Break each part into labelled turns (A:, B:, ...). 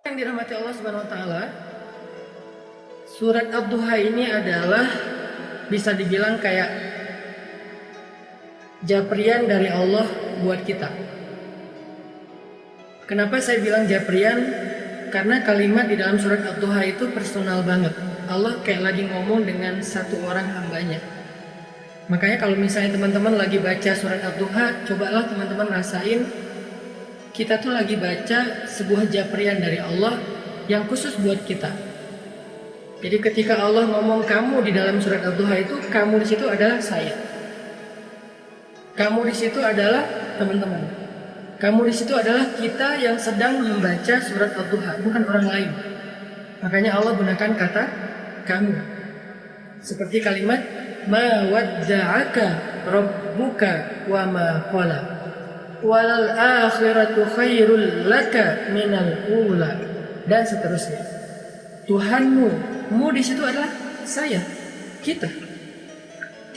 A: Yang dirahmati Allah Subhanahu wa taala, surat Ad-Duha ini adalah bisa dibilang kayak japrian dari Allah buat kita. Kenapa saya bilang japrian? Karena kalimat di dalam surat Ad-Duha itu personal banget. Allah kayak lagi ngomong dengan satu orang hambanya. Makanya kalau misalnya teman-teman lagi baca surat Ad-Duha, cobalah teman-teman rasain kita tuh lagi baca sebuah japrian dari Allah yang khusus buat kita. Jadi ketika Allah ngomong kamu di dalam surat Ad-Duha itu, kamu di situ adalah saya. Kamu di situ adalah teman-teman. Kamu di situ adalah kita yang sedang membaca surat Ad-Duha, bukan orang lain. Makanya Allah gunakan kata kamu. Seperti kalimat ma wadda'aka rabbuka wa ma qala. Walal akhiratu khairul laka minal ula, dan seterusnya. Tuhanmu, mu di situ adalah saya, kita.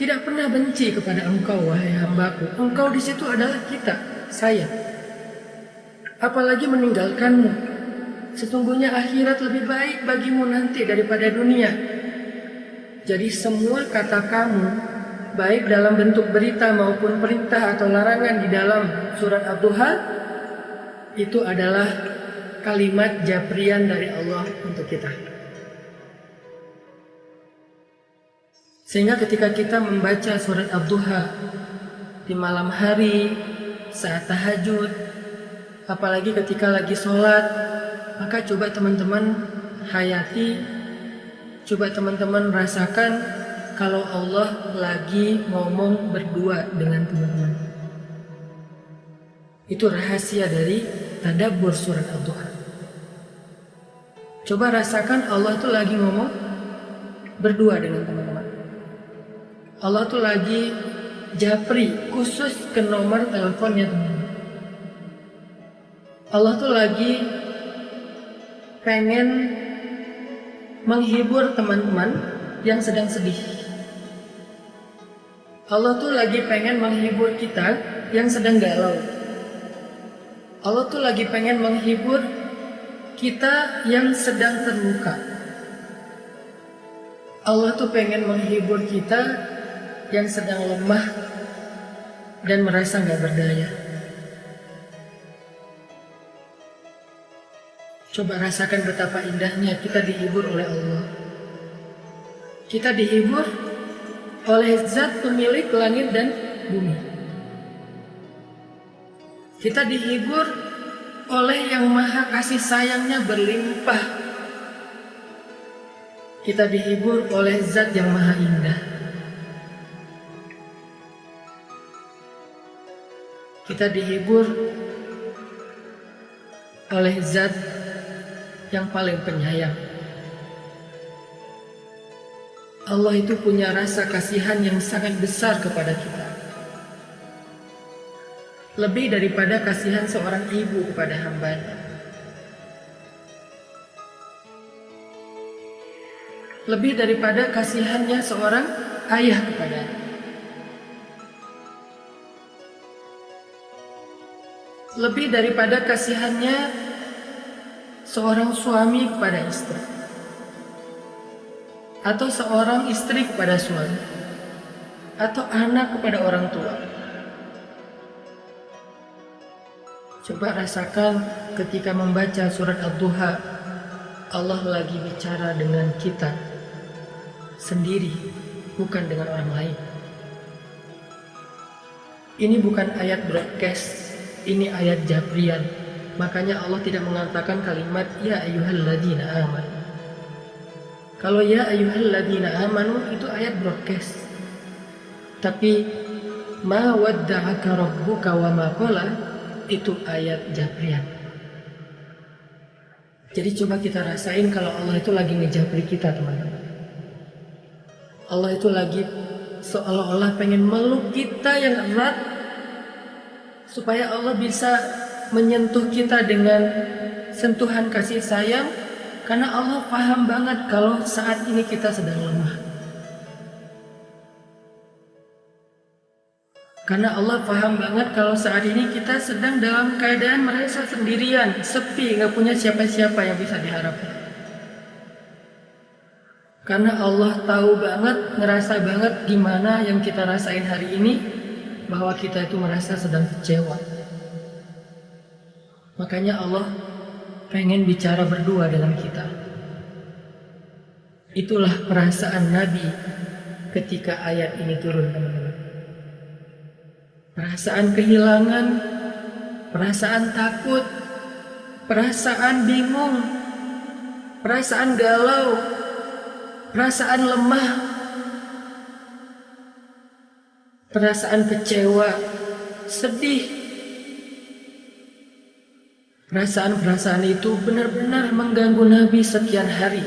A: Tidak pernah benci kepada engkau wahai hambaku. Engkau di situ adalah kita, saya. Apalagi meninggalkanmu. Sesungguhnya akhirat lebih baik bagimu nanti daripada dunia. Jadi semua kata kamu, baik dalam bentuk berita maupun perintah atau larangan di dalam surat Ad-Duha, itu adalah kalimat japrian dari Allah untuk kita. Sehingga ketika kita membaca surat Ad-Duha di malam hari, saat tahajud, apalagi ketika lagi sholat, maka coba teman-teman hayati, coba teman-teman rasakan kalau Allah lagi ngomong berdua dengan teman-teman. Itu rahasia dari tadabbur surat Ad-Duha. Coba rasakan Allah tuh lagi ngomong berdua dengan teman-teman. Allah tuh lagi japri khusus ke nomor teleponnya teman-teman. Allah tuh lagi pengen menghibur teman-teman yang sedang sedih. Allah tuh lagi pengen menghibur kita yang sedang galau. Allah tuh lagi pengen menghibur kita yang sedang terluka. Allah tuh pengen menghibur kita yang sedang lemah dan merasa gak berdaya. Coba rasakan betapa indahnya kita dihibur oleh Allah. Kita dihibur oleh zat pemilik langit dan bumi. Kita dihibur oleh yang maha kasih sayangnya berlimpah. Kita dihibur oleh zat yang maha indah. Kita dihibur oleh zat yang paling penyayang. Allah itu punya rasa kasihan yang sangat besar kepada kita. Lebih daripada kasihan seorang ibu kepada hambanya. Lebih daripada kasihannya seorang ayah kepadanya. Lebih daripada kasihannya seorang suami kepada istri, atau seorang istri kepada suami, atau anak kepada orang tua. Coba rasakan ketika membaca surat Ad-Duha, Allah lagi bicara dengan kita sendiri, bukan dengan orang lain. Ini bukan ayat broadcast, ini ayat japrian. Makanya Allah tidak mengatakan kalimat ya ayyuhalladzina amanu. Kalau ya ayyuhalladzina amanu itu ayat broadcast. Tapi ma wadda'aka rabbuka wa ma qala itu ayat japrian. Jadi coba kita rasain kalau Allah itu lagi ngejapri kita, teman-teman. Allah itu lagi seolah-olah pengen meluk kita yang erat supaya Allah bisa menyentuh kita dengan sentuhan kasih sayang, karena Allah paham banget kalau saat ini kita sedang lemah. Karena Allah paham banget kalau saat ini kita sedang dalam keadaan merasa sendirian, sepi, nggak punya siapa-siapa yang bisa diharapkan. Karena Allah tahu banget, ngerasa banget gimana yang kita rasain hari ini, bahwa kita itu merasa sedang kecewa. Makanya Allah pengen bicara berdua dengan kita. Itulah perasaan Nabi ketika ayat ini turun, teman-teman. Perasaan kehilangan, perasaan takut, perasaan bingung, perasaan galau, perasaan lemah, perasaan kecewa, sedih. Perasaan-perasaan itu benar-benar mengganggu Nabi sekian hari.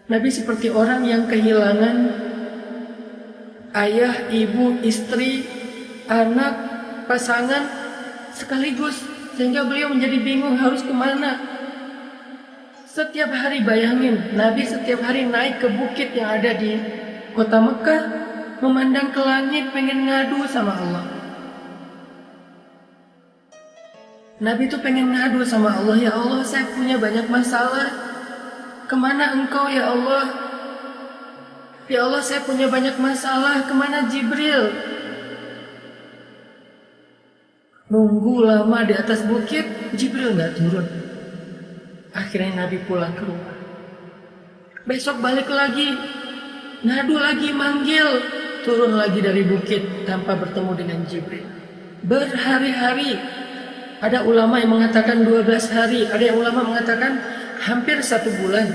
A: Nabi seperti orang yang kehilangan ayah, ibu, istri, anak, pasangan sekaligus, sehingga beliau menjadi bingung harus kemana. Setiap hari bayangin, Nabi setiap hari naik ke bukit yang ada di kota Mekah, memandang ke langit, pengen ngadu sama Allah. Nabi itu pengen ngadu sama Allah, ya Allah, saya punya banyak masalah. Kemana engkau ya Allah? Ya Allah, saya punya banyak masalah, kemana Jibril? Nunggu lama di atas bukit, Jibril nggak turun. Akhirnya Nabi pulang ke rumah. Besok balik lagi, ngadu lagi, manggil, turun lagi dari bukit tanpa bertemu dengan Jibril. Berhari-hari. Ada ulama yang mengatakan 12 hari, ada yang ulama mengatakan hampir 1 bulan.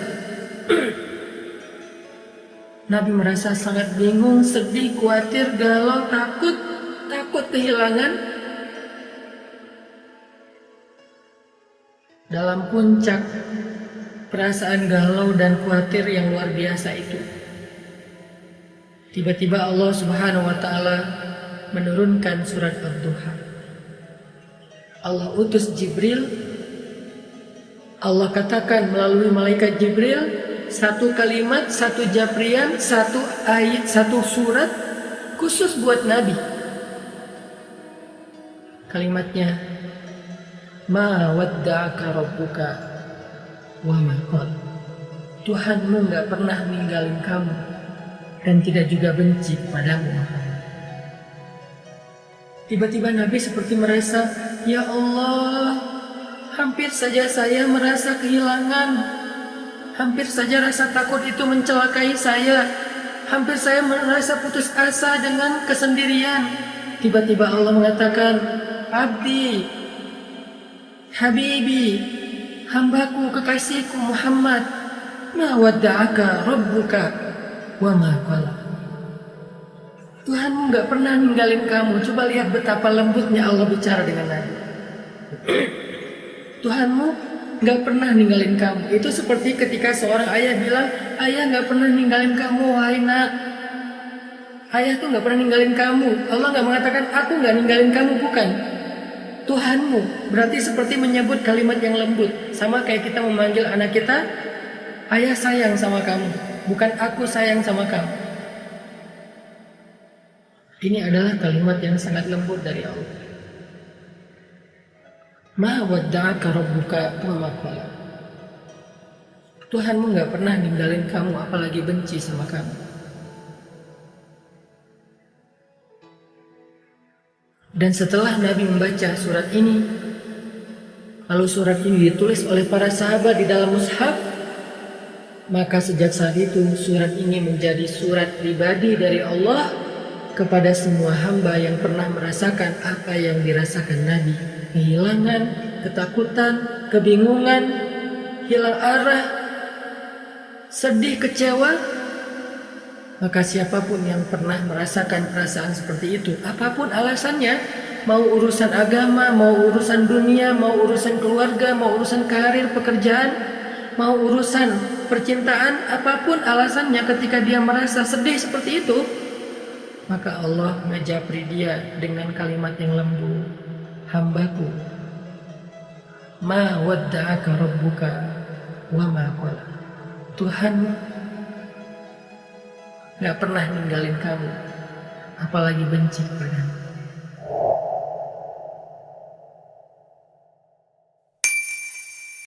A: Nabi merasa sangat bingung, sedih, khawatir, galau, takut kehilangan. Dalam puncak perasaan galau dan khawatir yang luar biasa itu, tiba-tiba Allah Subhanahu wa Ta'ala menurunkan surat Ad-Duha. Allah utus Jibril. Allah katakan melalui malaikat Jibril, 1 kalimat, 1 japrian, 1 ayat, 1 surat khusus buat Nabi. Kalimatnya, ma wadda'aka rabbuka wa ma qala. Tuhanmu gak pernah ninggalin kamu dan tidak juga benci padamu. Tiba-tiba Nabi seperti merasa, ya Allah, hampir saja saya merasa kehilangan. Hampir saja rasa takut itu mencelakai saya. Hampir saya merasa putus asa dengan kesendirian. Tiba-tiba Allah mengatakan, Abdi, Habibi, hambaku, kekasihku Muhammad, ma wadda'aka rabbuka wa ma qala. Tuhanmu gak pernah ninggalin kamu. Coba lihat betapa lembutnya Allah bicara dengan Nabi. Tuhanmu gak pernah ninggalin kamu. Itu seperti ketika seorang ayah bilang, ayah gak pernah ninggalin kamu, wahai nak. Ayah tuh gak pernah ninggalin kamu. Allah gak mengatakan, aku gak ninggalin kamu, bukan. Tuhanmu. Berarti seperti menyebut kalimat yang lembut. Sama kayak kita memanggil anak kita, ayah sayang sama kamu, bukan aku sayang sama kamu. Ini adalah kalimat yang sangat lembut dari Allah. Ma wadda'aka rabbuka wa ma qala. Tuhanmu gak pernah ninggalin kamu, apalagi benci sama kamu. Dan setelah Nabi membaca surat ini, lalu surat ini ditulis oleh para sahabat di dalam mushaf, maka sejak saat itu surat ini menjadi surat pribadi dari Allah kepada semua hamba yang pernah merasakan apa yang dirasakan Nabi. Kehilangan, ketakutan, kebingungan, hilang arah, sedih, kecewa. Maka siapapun yang pernah merasakan perasaan seperti itu, apapun alasannya, mau urusan agama, mau urusan dunia, mau urusan keluarga, mau urusan karir, pekerjaan, mau urusan percintaan, apapun alasannya, ketika dia merasa sedih seperti itu, maka Allah ngejapri dia dengan kalimat yang lembut. Hambaku, ma wadda'aka rabbuka wa ma qala. Tuhan gak pernah ninggalin kamu, apalagi benci kepadamu.